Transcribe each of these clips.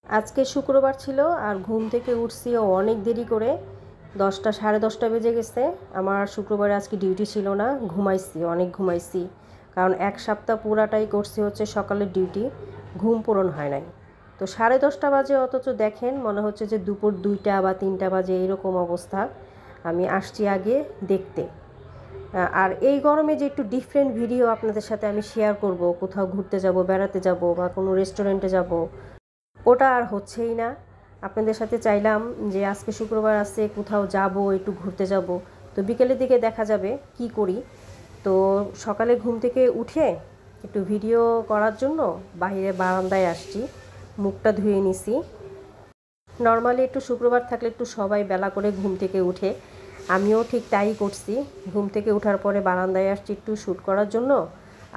আজকে শুক্রবার ছিল আর ঘুম থেকে উঠছি অনেক দেরি করে। 10টা সাড়ে 10টা বেজে গেছে। আমার শুক্রবারে আজকে ডিউটি ছিল না, ঘুমাইছি, অনেক ঘুমাইছি। কারণ এক সপ্তাহ পুরাটাই করছি হচ্ছে সকালের ডিউটি, ঘুম পূরণ হয় নাই। তো সাড়ে 10টা বাজে, অথচ দেখেন মনে হচ্ছে যে দুপুর 2টা বা 3টা বাজে, এরকম অবস্থা। আমি আসছি আগে দেখতে। আর এই গরমে যে একটু ডিফারেন্ট ভিডিও আপনাদের সাথে আমি শেয়ার করব, কোথাও ঘুরতে যাব, বেড়াতে যাব বা কোনো রেস্টুরেন্টে যাব, ওটা আর হচ্ছেই না। আপনাদের সাথে চাইলাম যে আজকে শুক্রবার আছে, কোথাও যাব, একটু ঘুরতে যাব। তো বিকেলের দিকে দেখা যাবে কি করি। তো সকালে ঘুম থেকে উঠে একটু ভিডিও করার জন্য বাইরে বারান্দায় আসছি, মুখটা ধুয়ে নিছি। নর্মালি একটু শুক্রবার থাকলে একটু সবাই বেলা করে ঘুম থেকে উঠে, আমিও ঠিক তাই করছি। ঘুম থেকে ওঠার পরে বারান্দায় আসছি একটু শ্যুট করার জন্য।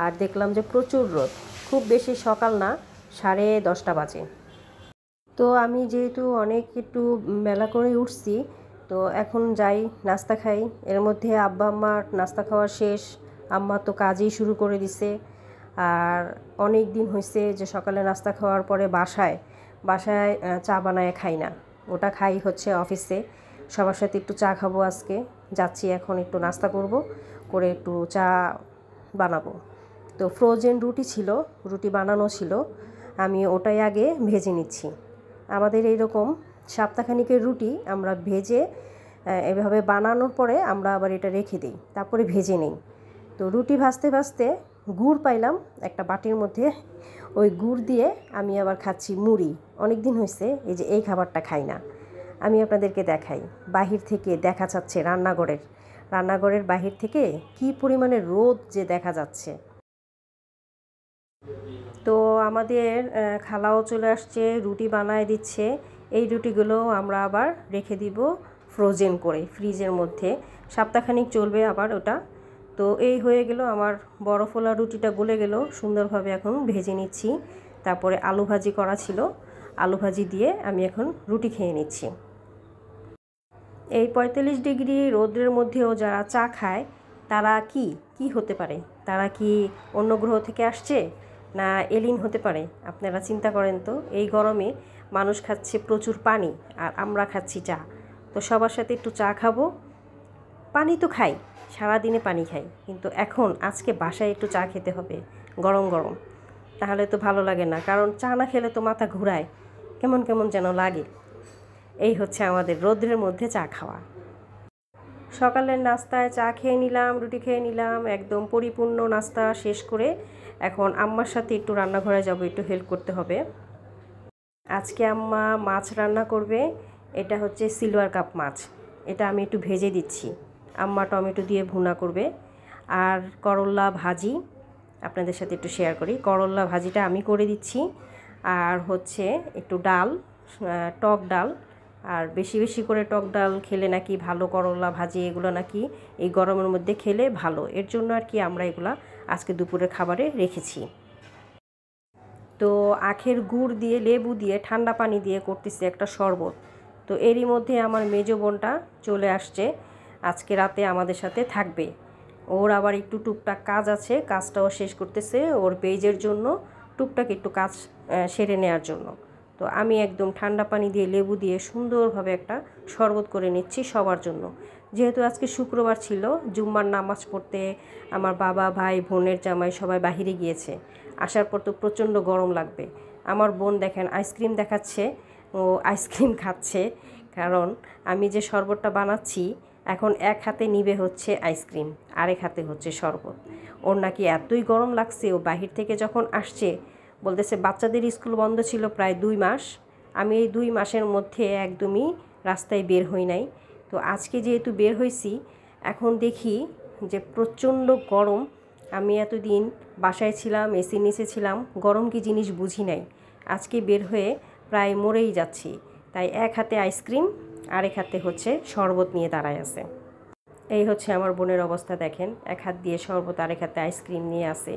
আর দেখলাম যে প্রচুর রোদ, খুব বেশি সকাল না, 10:30 বাজে। তো আমি যেহেতু অনেক একটু বেলা করে উঠছি, তো এখন যাই নাস্তা খাই। এর মধ্যে আব্বা আম্মার নাস্তা খাওয়া শেষ, আম্মা তো কাজই শুরু করে দিছে। আর অনেক দিন হয়েছে যে সকালে নাস্তা খাওয়ার পরে বাসায় বাসায় চা বানায় খাই না, ওটা খাই হচ্ছে অফিসে। সবার সাথে একটু চা খাবো আজকে, যাচ্ছি এখন একটু নাস্তা করব, করে একটু চা বানাবো। তো ফ্রোজেন রুটি ছিল, রুটি বানানো ছিল, আমি ওটাই আগে ভেজে নিচ্ছি। আমাদের এইরকম সপ্তাহখানিকের রুটি আমরা ভেজে এভাবে বানানোর পরে আমরা আবার এটা রেখে দিই, তারপরে ভেজে নিই। তো রুটি ভাজতে ভাজতে গুড় পাইলাম একটা বাটির মধ্যে, ওই গুড় দিয়ে আমি আবার খাচ্ছি মুড়ি। অনেক দিন হয়েছে এই যে এই খাবারটা খাই না। আমি আপনাদেরকে দেখাই, বাহির থেকে দেখা যাচ্ছে রান্নাঘরের বাহির থেকে কি পরিমাণে রোদ যে দেখা যাচ্ছে। তো আমাদের খালাও চলে আসছে, রুটি বানায় দিচ্ছে। এই রুটিগুলো আমরা আবার রেখে দিব ফ্রোজেন করে ফ্রিজের মধ্যে, সপ্তাহখানিক চলবে আবার ওটা। তো এই হয়ে গেল আমার বরফওয়ালা রুটিটা, গলে গেল সুন্দরভাবে। এখন ভেজে নিচ্ছি, তারপরে আলু ভাজি করা ছিল, আলু ভাজি দিয়ে আমি এখন রুটি খেয়ে নিচ্ছি। এই 45 ডিগ্রি রোদের মধ্যেও যারা চা খায়, তারা কি হতে পারে? তারা কি অন্য গ্রহ থেকে আসছে, না এলিন হতে পারে? আপনারা চিন্তা করেন তো, এই গরমে মানুষ খাচ্ছে প্রচুর পানি আর আমরা খাচ্ছি চা। তো সবার সাথে একটু চা খাবো। পানি তো খাই, সারাদিনে পানি খাই, কিন্তু এখন আজকে বাসায় একটু চা খেতে হবে গরম গরম, তাহলে তো ভালো লাগে না। কারণ চা না খেলে তো মাথা ঘুরায়, কেমন কেমন যেন লাগে। এই হচ্ছে আমাদের রোদ্রের মধ্যে চা খাওয়া। সকালের নাস্তায় চা খেয়ে নিলাম, রুটি খেয়ে নিলাম, একদম পরিপূর্ণ নাস্তা শেষ করে এখন আম্মার সাথে একটু রান্নাঘরে যাব, একটু হেল্প করতে হবে। আজকে আম্মা মাছ রান্না করবে। এটা হচ্ছে সিলভার কাপ মাছ, এটা আমি একটু ভেজে দিচ্ছি। আম্মা টমেটো দিয়ে ভুনা করবে। আর করল্লা ভাজি আপনাদের সাথে একটু শেয়ার করি, করল্লা ভাজিটা আমি করে দিচ্ছি। আর হচ্ছে একটু ডাল, টক ডাল। আর বেশি বেশি করে টক ডাল খেলে নাকি ভালো, করল্লা ভাজি এগুলো নাকি এই গরমের মধ্যে খেলে ভালো, এর জন্য আর কি আমরা এগুলা আজকে দুপুরের খাবারে রেখেছি। তো আখের গুড় দিয়ে, লেবু দিয়ে, ঠান্ডা পানি দিয়ে করতেছি একটা শরবত। তো এরই মধ্যে আমার মেজো বোনটা চলে আসছে, আজকে রাতে আমাদের সাথে থাকবে। ওর আবার একটু টুকটাক কাজ আছে, কাজটাও শেষ করতেছে ওর পেজের জন্য, টুকটাক একটু কাজ সেরে নেওয়ার জন্য। তো আমি একদম ঠান্ডা পানি দিয়ে, লেবু দিয়ে সুন্দরভাবে একটা শরবত করে নিচ্ছি সবার জন্য। যেহেতু আজকে শুক্রবার ছিল, জুম্মার নামাজ পড়তে আমার বাবা, ভাই, বোনের জামাই সবাই বাহিরে গিয়েছে। আসার পর তো প্রচণ্ড গরম লাগবে। আমার বোন দেখেন আইসক্রিম দেখাচ্ছে, ও আইসক্রিম খাচ্ছে। কারণ আমি যে শরবতটা বানাচ্ছি, এখন এক হাতে নিবে হচ্ছে আইসক্রিম, আরেক হাতে হচ্ছে শরবত। ওর নাকি এতই গরম লাগছে, ও বাহির থেকে যখন আসছে বলতেছে বাচ্চাদের স্কুল বন্ধ ছিল প্রায় 2 মাস, আমি এই 2 মাসের মধ্যে একদমই রাস্তায় বের হই নাই। তো আজকে যেহেতু বের হয়েছি, এখন দেখি যে প্রচণ্ড গরম। আমি এতদিন বাসায় ছিলাম, এসির নিচে ছিলাম, গরম কি জিনিস বুঝি নাই। আজকে বের হয়ে প্রায় মরেই যাচ্ছি। তাই এক হাতে আইসক্রিম, আরেক হাতে হচ্ছে শরবত নিয়ে দাঁড়ায় আছে। এই হচ্ছে আমার বোনের অবস্থা, দেখেন এক হাত দিয়ে শরবত, আরেক হাতে আইসক্রিম নিয়ে আসে।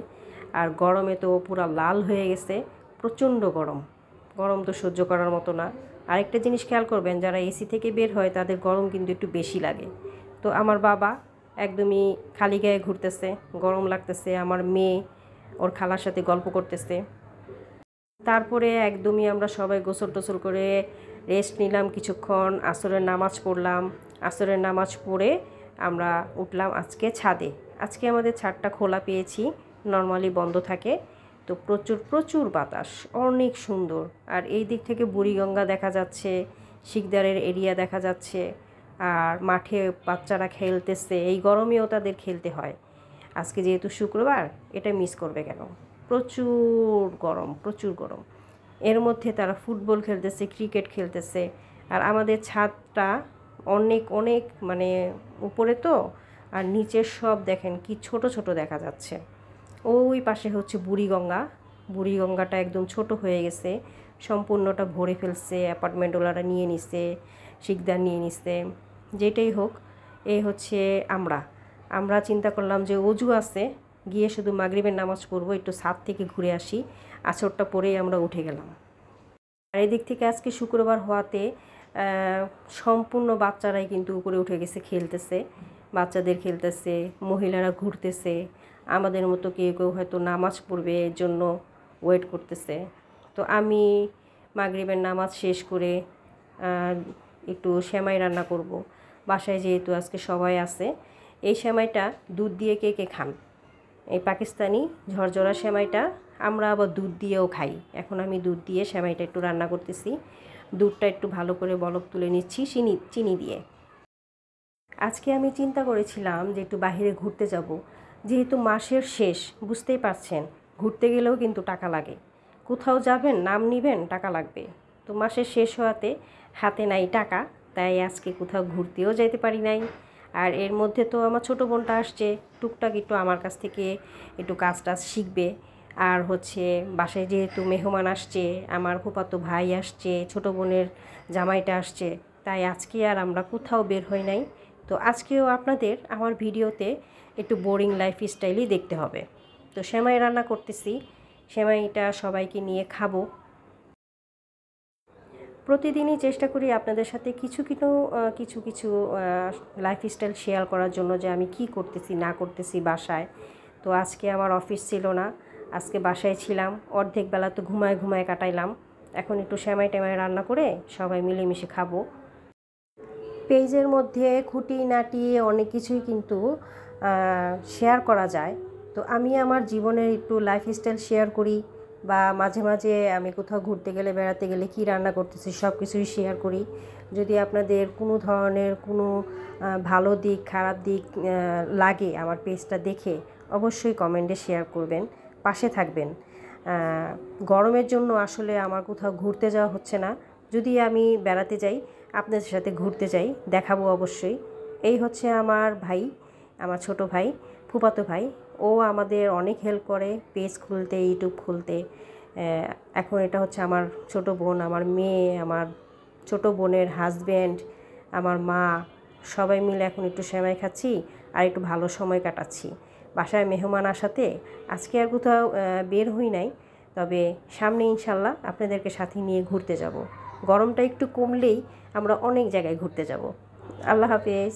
আর গরমে তো পুরো লাল হয়ে গেছে, প্রচণ্ড গরম। গরম তো সহ্য করার মতো না। আরেকটা জিনিস খেয়াল করবেন, যারা এসি থেকে বের হয় তাদের গরম কিন্তু একটু বেশি লাগে। তো আমার বাবা একদমই খালি গায়ে ঘুরতেছে, গরম লাগতেছে। আমার মেয়ে ওর খালার সাথে গল্প করতেছে। তারপরে একদমই আমরা সবাই গোসল টোসল করে রেস্ট নিলাম কিছুক্ষণ, আসরের নামাজ পড়লাম। আসরের নামাজ পড়ে আমরা উঠলাম আজকে ছাদে। আজকে আমাদের ছাদটা খোলা পেয়েছি, নর্মালি বন্ধ থাকে। তো প্রচুর প্রচুর বাতাস, অনেক সুন্দর। আর এই দিক থেকে বুড়িগঙ্গা দেখা যাচ্ছে, শিকদারের এরিয়া দেখা যাচ্ছে। আর মাঠে বাচ্চারা খেলতেছে, এই গরমেও তাদের খেলতে হয়। আজকে যেহেতু শুক্রবার, এটা মিস করবে কেন? প্রচুর গরম, প্রচুর গরম। এর মধ্যে তারা ফুটবল খেলতেছে, ক্রিকেট খেলতেছে। আর আমাদের ছাদটা অনেক অনেক মানে উপরে তো, আর নিচের সব দেখেন কি ছোট ছোট দেখা যাচ্ছে। ওই পাশে হচ্ছে বুড়িগঙ্গা। বুড়িগঙ্গাটা একদম ছোট হয়ে গেছে, সম্পূর্ণটা ভরে ফেলছে, অ্যাপার্টমেন্টওয়ালারা নিয়ে নিছে, শিকদার নিয়ে নিছে। যেটাই হোক, এই হচ্ছে আমরা চিন্তা করলাম যে অজু আছে, গিয়ে শুধু মাগরিবের নামাজ পড়বো, একটু ছাদ থেকে ঘুরে আসি। আসরটা পরেই আমরা উঠে গেলাম। আর এদিক থেকে আজকে শুক্রবার হওয়াতে সম্পূর্ণ বাচ্চারাই কিন্তু উপরে উঠে গেছে, খেলতেছে, বাচ্চাদের খেলতেছে, মহিলারা ঘুরতেছে। আমাদের মতো কেউ কেউ হয়তো নামাজ পড়বে, এর জন্য ওয়েট করতেছে। তো আমি মাগরিবের নামাজ শেষ করে একটু সেমাই রান্না করব। বাসায় যেহেতু আজকে সবাই আছে, এই সেমাইটা দুধ দিয়ে কে কে খান? এই পাকিস্তানি ঝরঝরা সেমাইটা আমরা আবার দুধ দিয়েও খাই। এখন আমি দুধ দিয়ে সেমাইটা একটু রান্না করতেছি। দুধটা একটু ভালো করে বলক তুলে নিচ্ছি চিনি দিয়ে। আজকে আমি চিন্তা করেছিলাম যে একটু বাইরে ঘুরতে যাব, যেহেতু মাসের শেষ, বুঝতেই পারছেন, ঘুরতে গেলেও কিন্তু টাকা লাগে। কোথাও যাবেন, নাম নিবেন, টাকা লাগবে। তো মাসের শেষ হওয়াতে হাতে নাই টাকা, তাই আজকে কোথাও ঘুরতেও যেতে পারি নাই। আর এর মধ্যে তো আমার ছোটো বোনটা আসছে, টুকটাক একটু আমার কাছ থেকে একটু কাজ টাজ শিখবে। আর হচ্ছে বাসায় যেহেতু মেহমান আসছে, আমার ফুফাতো ভাই আসছে, ছোটো বোনের জামাইটা আসছে, তাই আজকে আর আমরা কোথাও বের হই নাই। তো আজকেও আপনাদের আমার ভিডিওতে একটু বোরিং লাইফ স্টাইলই দেখতে হবে। তো সেমাই রান্না করতেছি, সেমাইটা সবাইকে নিয়ে খাবো। প্রতিদিনই চেষ্টা করি আপনাদের সাথে কিছু কিছু লাইফস্টাইল শেয়ার করার জন্য, যে আমি কি করতেছি না করতেছি বাসায়। তো আজকে আমার অফিস ছিল না, আজকে বাসায় ছিলাম, অর্ধেক বেলা তো ঘুমায় ঘুমায় কাটাইলাম। এখন একটু সেমাই টেমাই রান্না করে সবাই মিলেমিশে খাবো। পেজের মধ্যে খুঁটিনাটি অনেক কিছুই কিন্তু শেয়ার করা যায়। তো আমি আমার জীবনের একটু লাইফস্টাইল শেয়ার করি, বা মাঝে মাঝে আমি কোথাও ঘুরতে গেলে, বেড়াতে গেলে কী রান্না করতেছি সব কিছুই শেয়ার করি। যদি আপনাদের কোনো ধরনের কোনো ভালো দিক খারাপ দিক লাগে আমার পেজটা দেখে, অবশ্যই কমেন্টে শেয়ার করবেন, পাশে থাকবেন। গরমের জন্য আসলে আমার কোথাও ঘুরতে যাওয়া হচ্ছে না। যদি আমি বেড়াতে যাই, আপনাদের সাথে ঘুরতে যাই, দেখাবো অবশ্যই। এই হচ্ছে আমার ভাই, আমার ছোট ভাই, ফুফাতো ভাই। ও আমাদের অনেক হেল্প করে পেজ খুলতে, ইউটিউব খুলতে। এখন এটা হচ্ছে আমার ছোট বোন, আমার মেয়ে, আমার ছোট বোনের হাজব্যান্ড, আমার মা, সবাই মিলে এখন একটু সেমাই খাচ্ছি আর একটু ভালো সময় কাটাচ্ছি। বাসায় মেহমান আসাতে আজকে আর কোথাও বের হই নাই, তবে সামনে ইনশাল্লাহ আপনাদেরকে সাথে নিয়ে ঘুরতে যাব। গরমটা একটু কমলেই আমরা অনেক জায়গায় ঘুরতে যাব। আল্লাহ হাফেজ।